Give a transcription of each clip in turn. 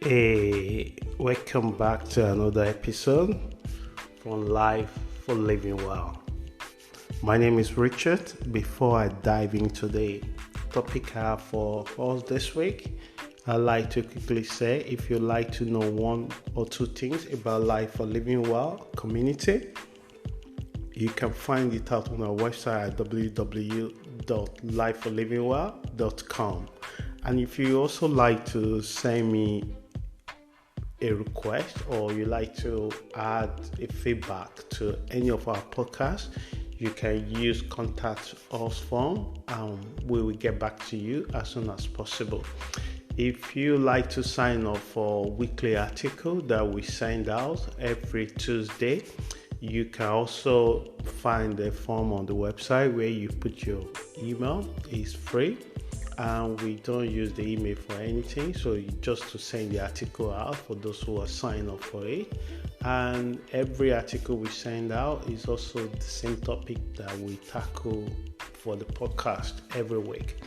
Hey, welcome back to another episode from Life for Living Well. My name is Richard. Before I dive into the topic I have for us this week, I'd like to quickly say if you'd like to know one or two things about Life for Living Well community, you can find it out on our website at www.lifeforlivingwell.com. And if you also like to send me a request or you like to add a feedback to any of our podcasts, you can use contact us form and we will get back to you as soon as possible. If you like to sign up for weekly article that we send out every Tuesday, you can also find the form on the website where you put your email. It's free and we don't use the email for anything, so just to send the article out for those who are signed up for it. And every article we send out is also the same topic that we tackle for the podcast every week.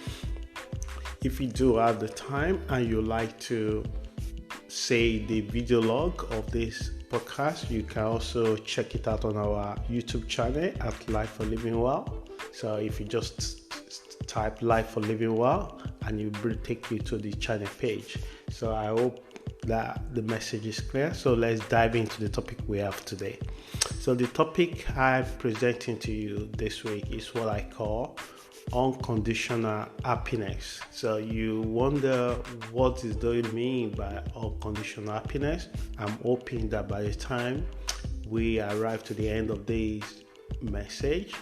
If you do have the time and you like to say the video log of this podcast, you can also check it out on our YouTube channel at Life for Living Well. So if you just type Life for Living Well and it will take you to the channel page. So I hope that the message is clear. So let's dive into the topic we have today. So the topic I'm presenting to you this week is what I call unconditional happiness. So you wonder what do it mean by unconditional happiness? I'm hoping that by the time we arrive to the end of this message,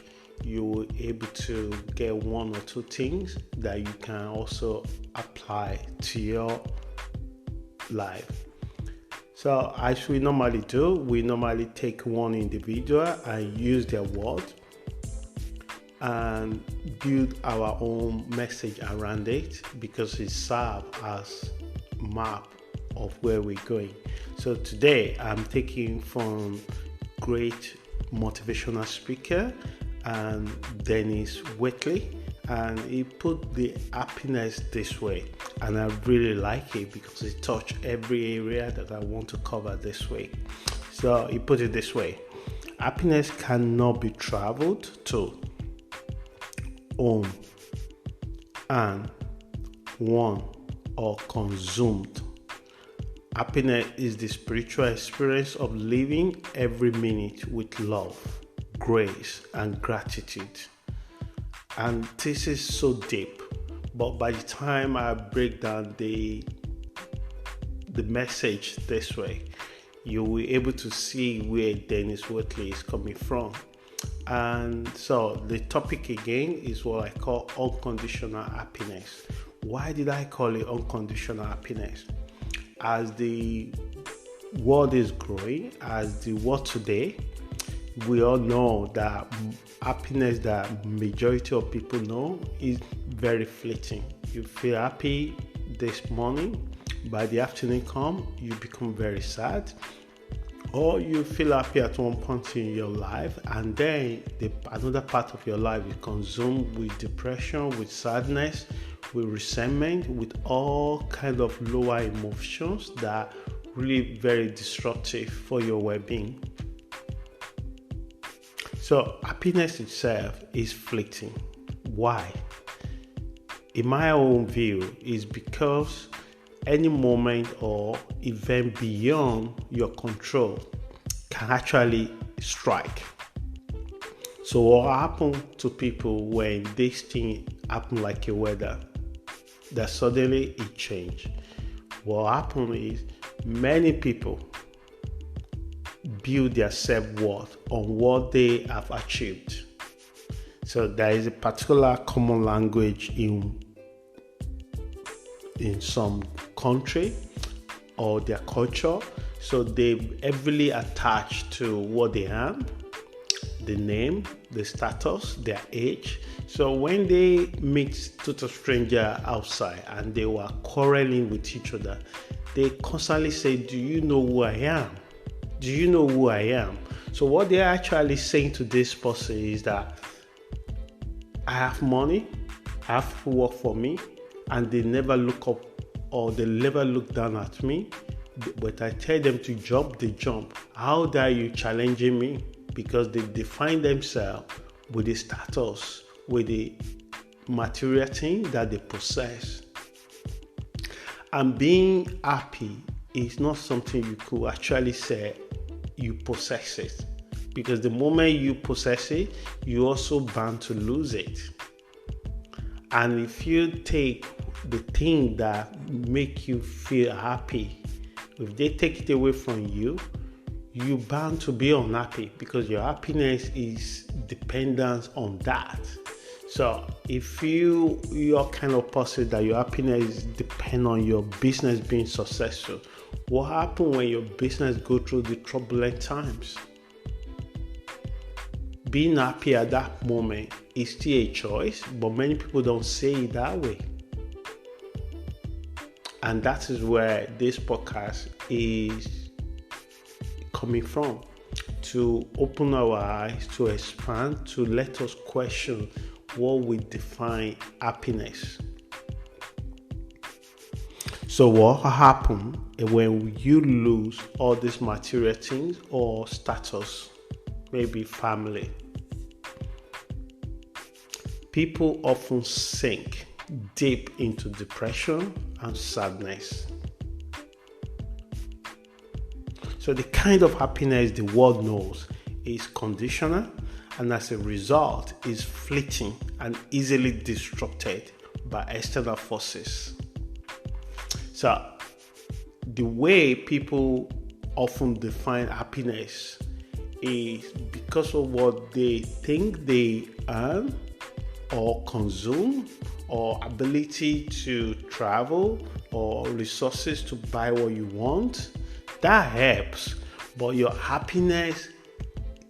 you will be able to get one or two things that you can also apply to your life. So as we normally do, we normally take one individual and use their word and build our own message around it because it serves as a map of where we're going. So today I'm taking from great motivational speaker and Denis Waitley, and he put the happiness this way, and I really like it because it touched every area that I want to cover this week. So he put it this way: happiness cannot be traveled to, owned, and won or consumed. Happiness is the spiritual experience of living every minute with love, grace, and gratitude. And this is so deep, but by the time I break down the message this way, you will be able to see where Denis Waitley is coming from. And so the topic again is what I call unconditional happiness. Why did I call it unconditional happiness? As the world is growing, as the world today, we all know that happiness that majority of people know is very fleeting. You feel happy this morning, by the afternoon come, you become very sad. Or you feel happy at one point in your life and then another part of your life is consumed with depression, with sadness, with resentment, with all kind of lower emotions that are really very destructive for your well-being. So happiness itself is fleeting. Why? In my own view, is because any moment or event beyond your control can actually strike. So what happens to people when this thing happens like a weather, that suddenly it changes? What happens is many people build their self-worth on what they have achieved. So there is a particular common language in some country or their culture, so they heavily attached to what they have, the name, the status, their age. So when they meet total stranger outside and they were quarreling with each other, they constantly say, "Do you know who I am? Do you know who I am?" So what they're actually saying to this person is that I have money, I have people work for me, and they never look up or they never look down at me, but I tell them to jump, they jump. How dare you challenging me? Because they define themselves with the status, with the material thing that they possess. And being happy is not something you could actually say you possess it. Because the moment you possess it, you also bound to lose it. And if you take the thing that make you feel happy, if they take it away from you, you're bound to be unhappy because your happiness is dependent on that. So if you're kind of person that your happiness depends on your business being successful, what happens when your business go through the turbulent times? Being happy at that moment is still a choice, but many people don't say it that way. And that is where this podcast is coming from, to open our eyes, to expand, to let us question what we define happiness. So what happens when you lose all these material things or status, maybe family? People often sink deep into depression and sadness. So the kind of happiness the world knows is conditional, and as a result is fleeting and easily disrupted by external forces. So the way people often define happiness is because of what they think they earn or consume, or ability to travel, or resources to buy what you want. That helps, but your happiness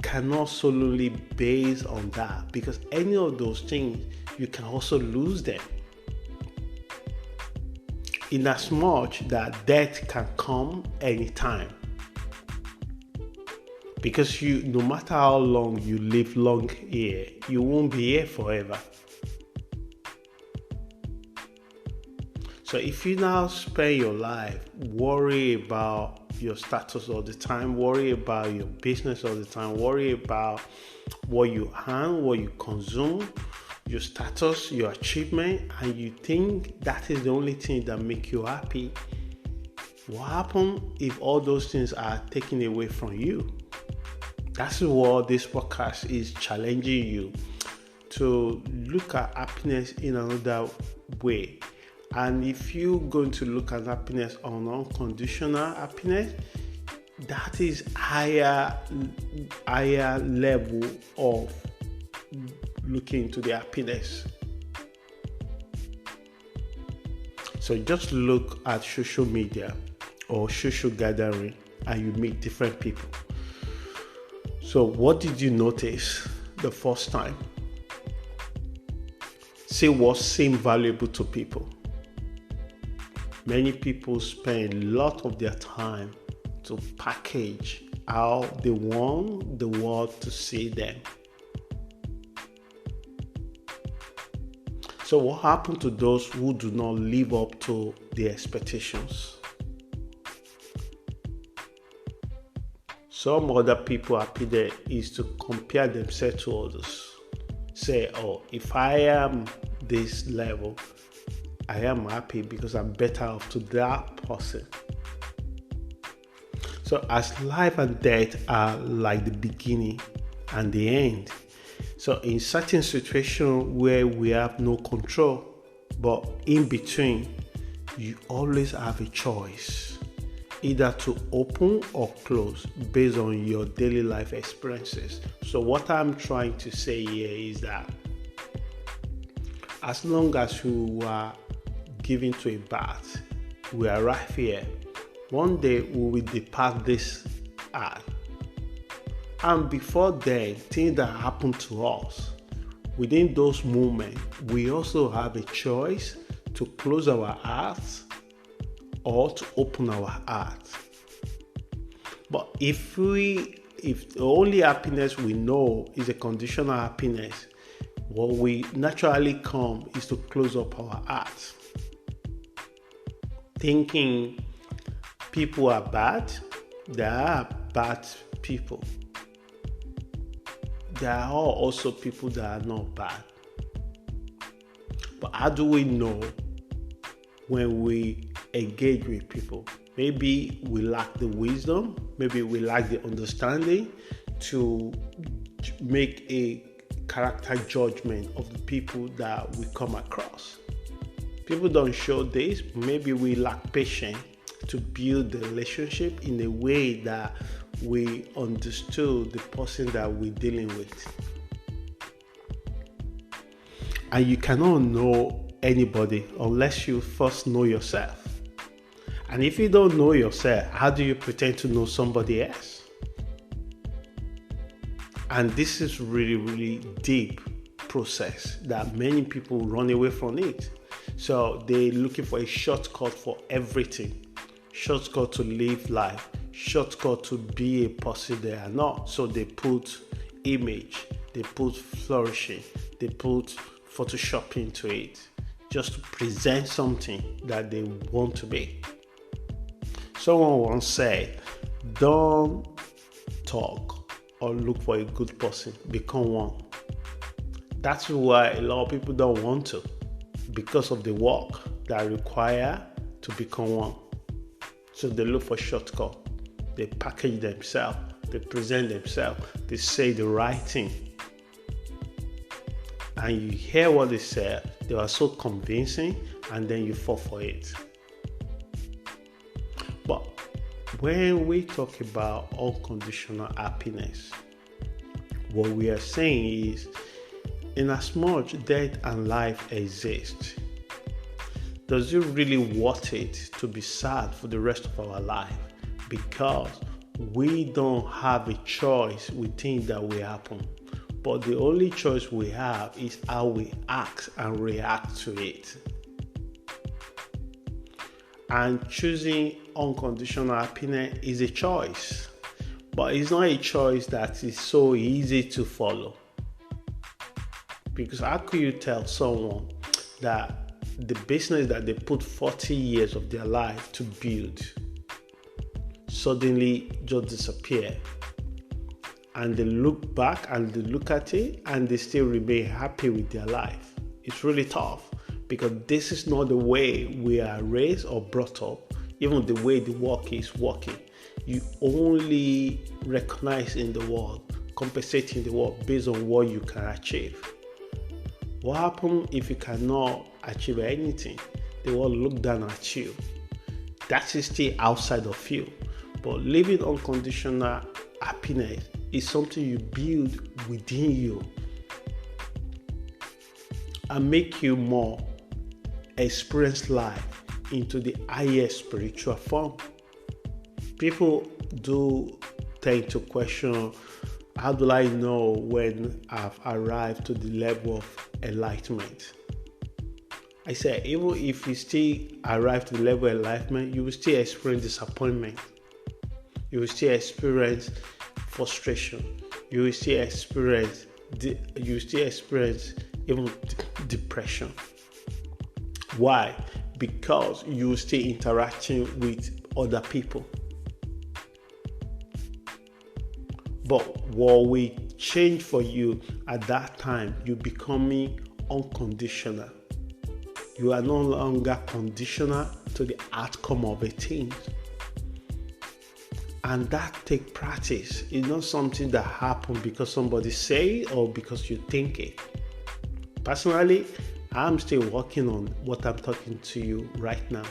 cannot solely be based on that, because any of those things you can also lose them. In as much that death can come anytime, because no matter how long you live long here, you won't be here forever. So if you now spend your life worry about your status all the time, worry about your business all the time, worry about what you earn, what you consume, your status, your achievement, and you think that is the only thing that make you happy, what happens if all those things are taken away from you? That's what this podcast is challenging you to look at happiness in another way. And if you're going to look at happiness on unconditional happiness, that is higher level of looking into the happiness. So just look at social media or social gathering and you meet different people. So what did you notice the first time? See what seemed valuable to people. Many people spend a lot of their time to package how they want the world to see them. So what happened to those who do not live up to the expectations? Some other people happiness is to compare themselves to others. Say, oh, if I am this level, I am happy because I'm better off to that person. So as life and death are like the beginning and the end. So in certain situations where we have no control, but in between, you always have a choice, either to open or close based on your daily life experiences. So what I'm trying to say here is that as long as you are given to a bath, we arrive here. One day we will depart this earth. And before then, things that happen to us, within those moments, we also have a choice to close our hearts or to open our hearts. But if the only happiness we know is a conditional happiness, what we naturally come is to close up our hearts. thinking people are bad. There are bad people. There are also people that are not bad. But how do we know when we engage with people? Maybe we lack the wisdom, maybe we lack the understanding to make a character judgment of the people that we come across. People don't show this. Maybe we lack patience to build the relationship in a way that we understood the person that we're dealing with. And you cannot know anybody unless you first know yourself. And if you don't know yourself, how do you pretend to know somebody else? And this is really, really deep process that many people run away from it. So they're looking for a shortcut for everything. Shortcut to live life. Shortcut to be a person they are not. So they put image, they put flourishing, they put Photoshop into it just to present something that they want to be. Someone once said, don't talk or look for a good person, become one. That's why a lot of people don't want to, because of the work that require to become one. So they look for shortcut. They package themselves, they present themselves, they say the right thing. And you hear what they say, they are so convincing, and then you fall for it. But when we talk about unconditional happiness, what we are saying is, in as much death and life exist, does it really worth it to be sad for the rest of our life? Because we don't have a choice with things that will happen. But the only choice we have is how we act and react to it. And choosing unconditional happiness is a choice. But it's not a choice that is so easy to follow. Because how could you tell someone that the business that they put 40 years of their life to build suddenly just disappear? And they look back and they look at it and they still remain happy with their life. It's really tough because this is not the way we are raised or brought up, even the way the work is working. You only recognize in the world, compensate in the world based on what you can achieve. What happens if you cannot achieve anything? They will look down at you. That is still outside of you. But living unconditional happiness is something you build within you and make you more experience life into the highest spiritual form. People do tend to question, how do I know when I've arrived to the level of enlightenment? I say, even if you still arrive to the level of enlightenment, you will still experience disappointment. You will still experience frustration. You will still experience even depression. Why? Because you will still interacting with other people. But what will change for you at that time, you're becoming unconditional. You are no longer conditional to the outcome of a thing. And that takes practice. It's not something that happens because somebody say it or because you think it. Personally, I'm still working on what I'm talking to you right now.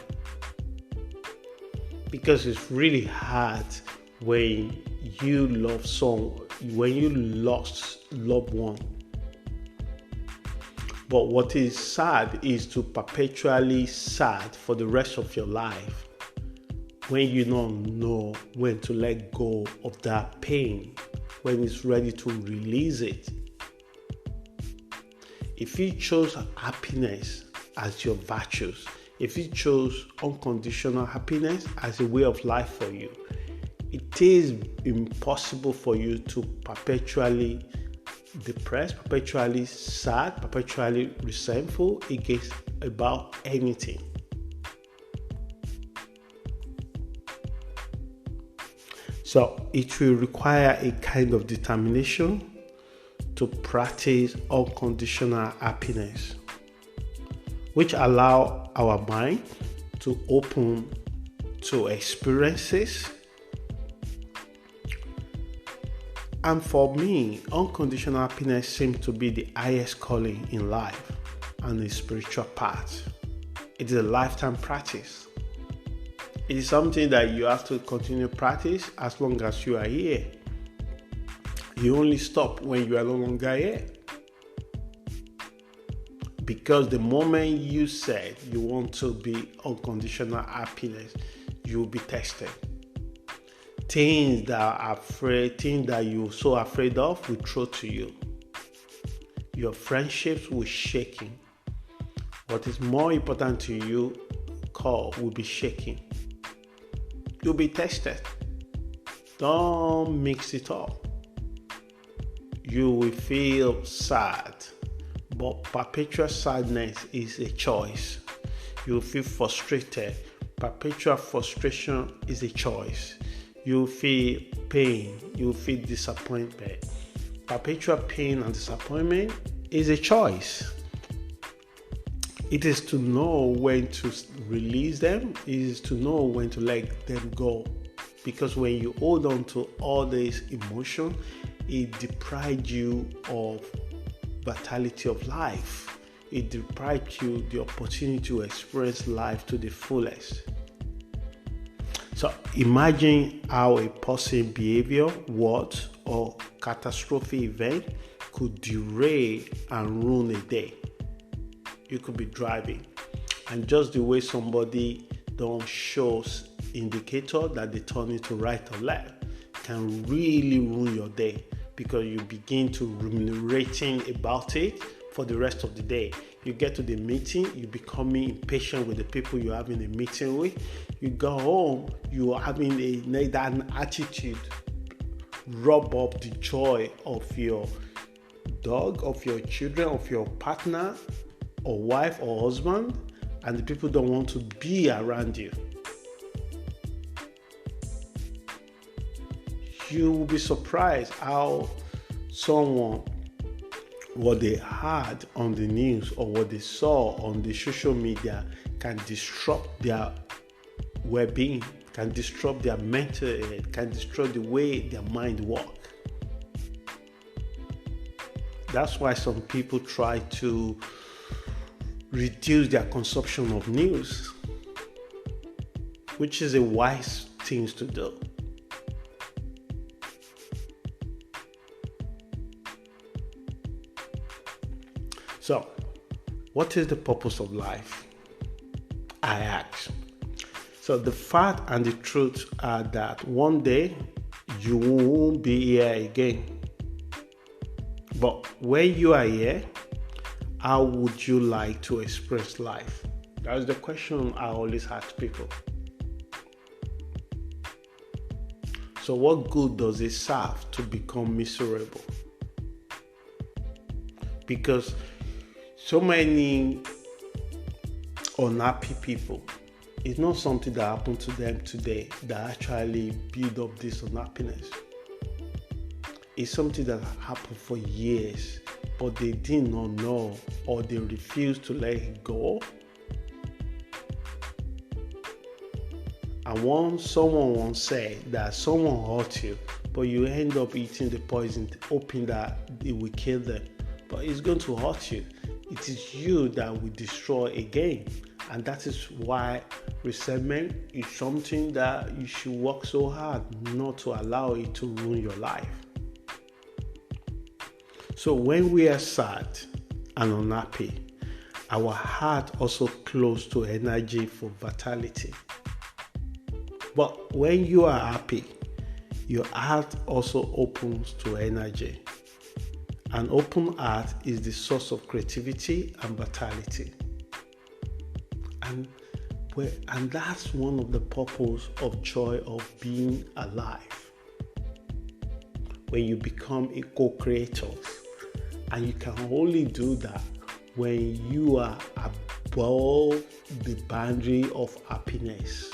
Because it's really hard when you love someone, when you lost loved one. But what is sad is to perpetually sad for the rest of your life when you don't know when to let go of that pain, when it's ready to release it. If you chose happiness as your virtues, if you chose unconditional happiness as a way of life for you, it is impossible for you to perpetually depressed, perpetually sad, perpetually resentful about anything. So it will require a kind of determination to practice unconditional happiness, which allow our mind to open to experiences. And for me, unconditional happiness seems to be the highest calling in life and the spiritual path. It is a lifetime practice. It is something that you have to continue practice as long as you are here. You only stop when you are no longer here. Because the moment you said you want to be unconditional happiness, you will be tested. Things that you're so afraid of will throw to you. Your friendships will shaking. What is more important to you will be shaking. You'll be tested. Don't mix it up. You will feel sad, but perpetual sadness is a choice. You'll feel frustrated. Perpetual frustration is a choice. You'll feel pain. You'll feel disappointment. Perpetual pain and disappointment is a choice. It is to know when to release them. It is to know when to let them go. Because when you hold on to all this emotion, it deprives you of vitality of life. It deprives you the opportunity to experience life to the fullest. So imagine how a person's behavior, words, or catastrophic event could derail and ruin a day. You could be driving, and just the way somebody don't shows indicator that they turn into right or left can really ruin your day, because you begin to ruminating about it for the rest of the day. You get to the meeting, you becoming impatient with the people you're having a meeting with. You go home, you are having an attitude, rub up the joy of your dog, of your children, of your partner, or wife or husband, and the people don't want to be around you. You will be surprised how someone, what they heard on the news or what they saw on the social media can disrupt their well-being, can disrupt their mental health, can disrupt the way their mind works. That's why some people try to reduce their consumption of news, which is a wise thing to do. So, what is the purpose of life? I ask. So the fact and the truth are that one day you won't be here again. But when you are here, how would you like to express life? That's the question I always ask people. So what good does it serve to become miserable? Because so many unhappy people, it's not something that happened to them today that actually build up this unhappiness. It's something that happened for years, but they did not know, or they refused to let it go. And someone once said that someone hurt you, but you end up eating the poison, hoping that it will kill them. But it's going to hurt you. It is you that will destroy again. And that is why resentment is something that you should work so hard not to allow it to ruin your life. So when we are sad and unhappy, our heart also close to energy for vitality. But when you are happy, your heart also opens to energy. An open heart is the source of creativity and vitality. And that's one of the purpose of joy of being alive. When you become a co-creator, and you can only do that when you are above the boundary of happiness.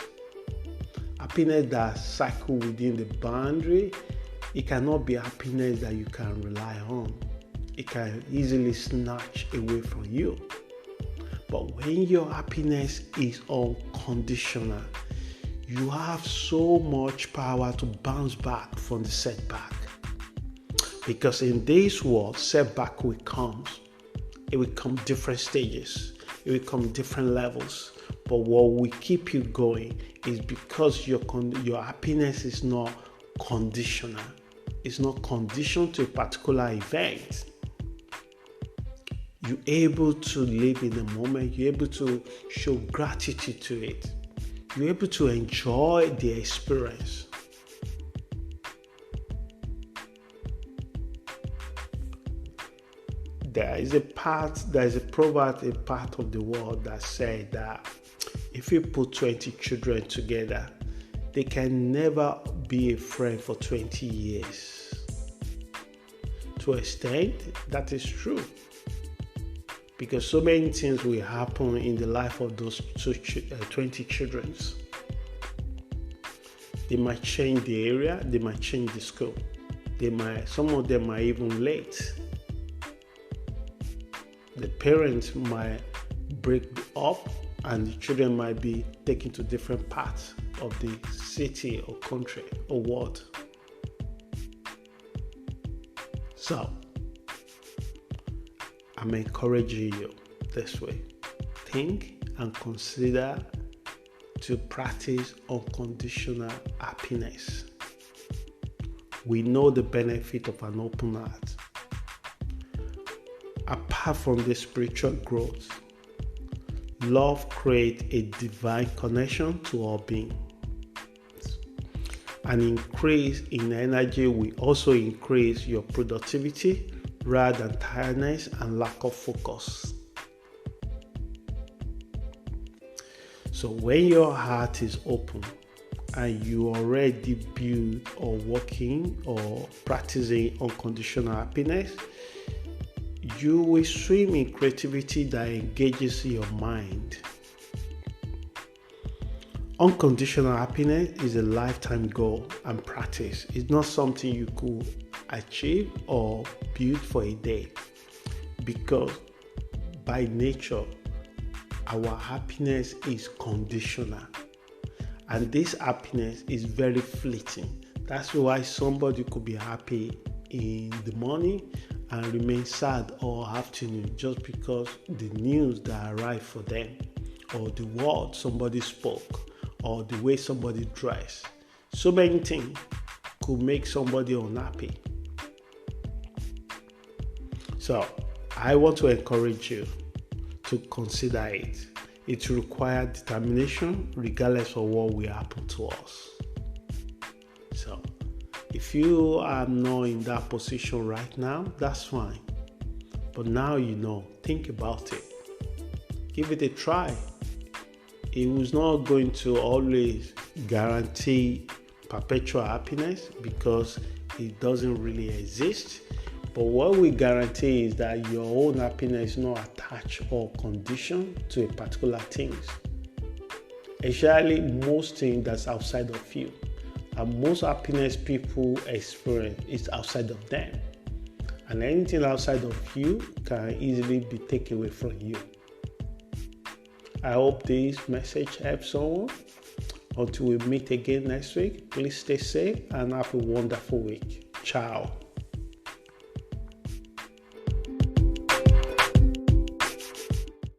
happiness that cycles within the boundary, it cannot be happiness that you can rely on. It can easily snatch away from you. But when your happiness is unconditional, you have so much power to bounce back from the setback. Because in this world, setback will come. It will come different stages. It will come different levels. But what will keep you going is because your happiness is not conditional. It's not conditioned to a particular event. You're able to live in the moment. You're able to show gratitude to it. You're able to enjoy the experience. There is a proverb, a part of the world that says that if you put 20 children together, they can never be a friend for 20 years. To an extent, that is true. Because so many things will happen in the life of those 20 children. They might change the area, they might change the school. Some of them are even late. The parents might break up and the children might be taken to different parts of the city or country or world. So, I'm encouraging you this way. Think and consider to practice unconditional happiness. We know the benefit of an open heart. Apart from the spiritual growth, love creates a divine connection to our being. An increase in energy will also increase your productivity rather than tiredness and lack of focus. So when your heart is open and you already build or working or practicing unconditional happiness, you will swim in creativity that engages your mind. Unconditional happiness is a lifetime goal and practice. It's not something you could achieve or build for a day, because by nature, our happiness is conditional. And this happiness is very fleeting. That's why somebody could be happy in the morning and remain sad all afternoon just because the news that arrived for them, or the word somebody spoke, or the way somebody dressed. So many things could make somebody unhappy. So I want to encourage you to consider it. It requires determination regardless of what will happen to us. So if you are not in that position right now, that's fine. But now you know, think about it. Give it a try. It was not going to always guarantee perpetual happiness because it doesn't really exist. But what we guarantee is that your own happiness is not attached or conditioned to a particular thing. Especially most things that's outside of you. And most happiness people experience is outside of them. And anything outside of you can easily be taken away from you. I hope this message helps someone. Until we meet again next week, please stay safe and have a wonderful week. Ciao.